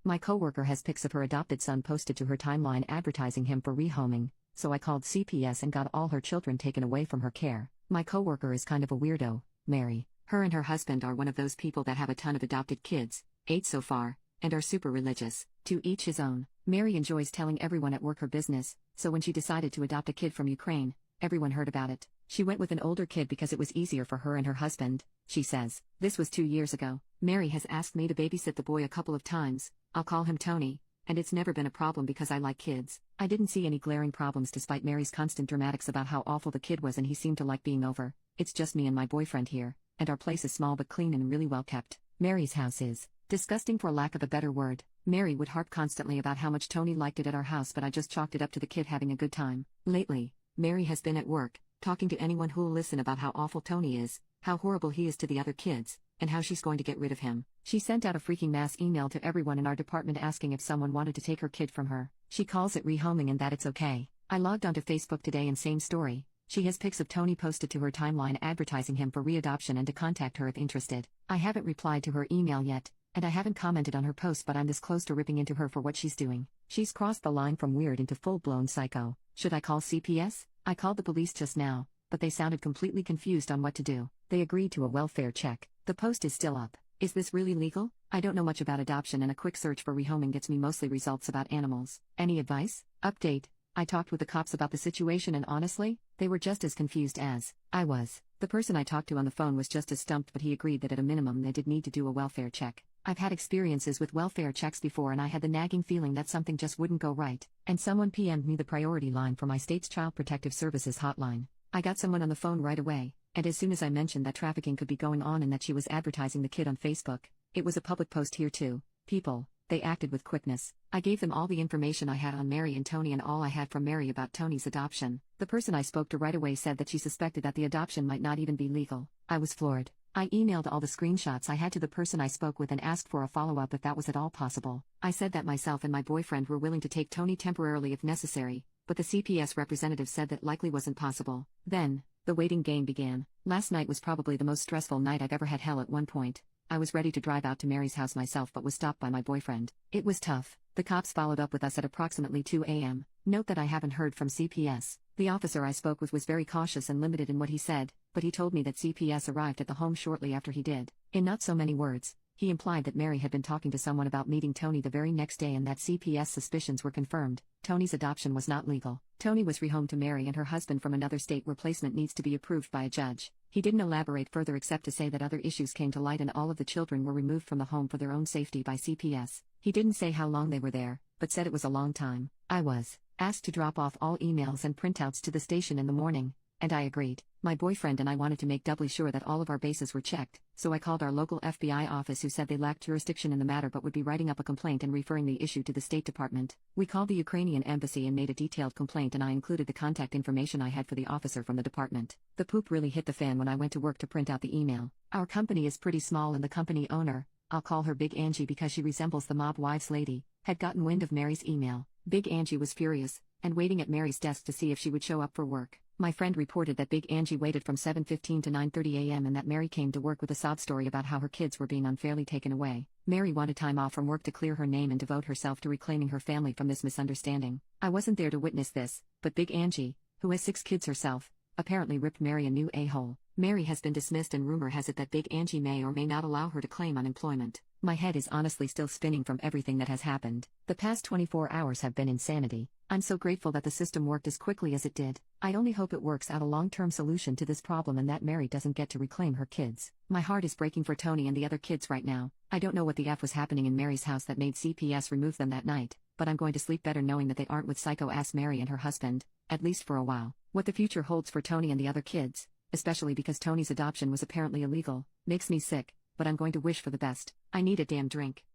My coworker has pics of her adopted son posted to her timeline advertising him for rehoming, so I called CPS and got all her children taken away from her care. My coworker is kind of a weirdo, Mary. Her and her husband are one of those people that have a ton of adopted kids, 8 so far, and are super religious. To each his own. Mary enjoys telling everyone at work her business, so when she decided to adopt a kid from Ukraine, everyone heard about it. She went with an older kid because it was easier for her and her husband, she says. This was 2 years ago. Mary has asked me to babysit the boy a couple of times. I'll call him Tony, and it's never been a problem because I like kids. I didn't see any glaring problems despite Mary's constant dramatics about how awful the kid was and he seemed to like being over. It's just me and my boyfriend here, and our place is small but clean and really well kept. Mary's house is disgusting for lack of a better word. Mary would harp constantly about how much Tony liked it at our house, but I just chalked it up to the kid having a good time. Lately, Mary has been at work, talking to anyone who'll listen about how awful Tony is, how horrible he is to the other kids, and how she's going to get rid of him. She sent out a freaking mass email to everyone in our department asking if someone wanted to take her kid from her. She calls it rehoming and that it's okay. I logged onto Facebook today and same story. She has pics of Tony posted to her timeline advertising him for readoption and to contact her if interested. I haven't replied to her email yet, and I haven't commented on her post, but I'm this close to ripping into her for what she's doing. She's crossed the line from weird into full-blown psycho. Should I call CPS? I called the police just now, but they sounded completely confused on what to do. They agreed to a welfare check. The post is still up. Is this really legal? I don't know much about adoption and a quick search for rehoming gets me mostly results about animals. Any advice? Update. I talked with the cops about the situation and honestly, they were just as confused as I was. The person I talked to on the phone was just as stumped, but he agreed that at a minimum they did need to do a welfare check. I've had experiences with welfare checks before and I had the nagging feeling that something just wouldn't go right, and someone PM'd me the priority line for my state's Child Protective Services hotline. I got someone on the phone right away, and as soon as I mentioned that trafficking could be going on and that she was advertising the kid on Facebook, it was a public post here too. People, they acted with quickness. I gave them all the information I had on Mary and Tony and all I had from Mary about Tony's adoption. The person I spoke to right away said that she suspected that the adoption might not even be legal. I was floored. I emailed all the screenshots I had to the person I spoke with and asked for a follow-up if that was at all possible. I said that myself and my boyfriend were willing to take Tony temporarily if necessary, but the CPS representative said that likely wasn't possible. Then, the waiting game began. Last night was probably the most stressful night I've ever had. Hell, at one point, I was ready to drive out to Mary's house myself but was stopped by my boyfriend. It was tough. The cops followed up with us at approximately 2 a.m. Note that I haven't heard from CPS. The officer I spoke with was very cautious and limited in what he said, but he told me that CPS arrived at the home shortly after he did. In not so many words, he implied that Mary had been talking to someone about meeting Tony the very next day and that CPS suspicions were confirmed. Tony's adoption was not legal. Tony was rehomed to Mary and her husband from another state where placement needs to be approved by a judge. He didn't elaborate further except to say that other issues came to light and all of the children were removed from the home for their own safety by CPS. He didn't say how long they were there, but said it was a long time. I was asked to drop off all emails and printouts to the station in the morning, and I agreed. My boyfriend and I wanted to make doubly sure that all of our bases were checked, so I called our local FBI office who said they lacked jurisdiction in the matter but would be writing up a complaint and referring the issue to the State Department. We called the Ukrainian embassy and made a detailed complaint and I included the contact information I had for the officer from the department. The poop really hit the fan when I went to work to print out the email. Our company is pretty small and the company owner, I'll call her Big Angie because she resembles the mob wives lady, had gotten wind of Mary's email. Big Angie was furious, and waiting at Mary's desk to see if she would show up for work. My friend reported that Big Angie waited from 7:15 to 9:30 a.m. and that Mary came to work with a sob story about how her kids were being unfairly taken away. Mary wanted time off from work to clear her name and devote herself to reclaiming her family from this misunderstanding. I wasn't there to witness this, but Big Angie, who has 6 kids herself, apparently ripped Mary a new a-hole. Mary has been dismissed and rumor has it that Big Angie may or may not allow her to claim unemployment. My head is honestly still spinning from everything that has happened. The past 24 hours have been insanity. I'm so grateful that the system worked as quickly as it did. I only hope it works out a long-term solution to this problem and that Mary doesn't get to reclaim her kids. My heart is breaking for Tony and the other kids right now. I don't know what the F was happening in Mary's house that made CPS remove them that night, but I'm going to sleep better knowing that they aren't with psycho-ass Mary and her husband, at least for a while. What the future holds for Tony and the other kids, especially because Tony's adoption was apparently illegal, makes me sick, but I'm going to wish for the best. I need a damn drink.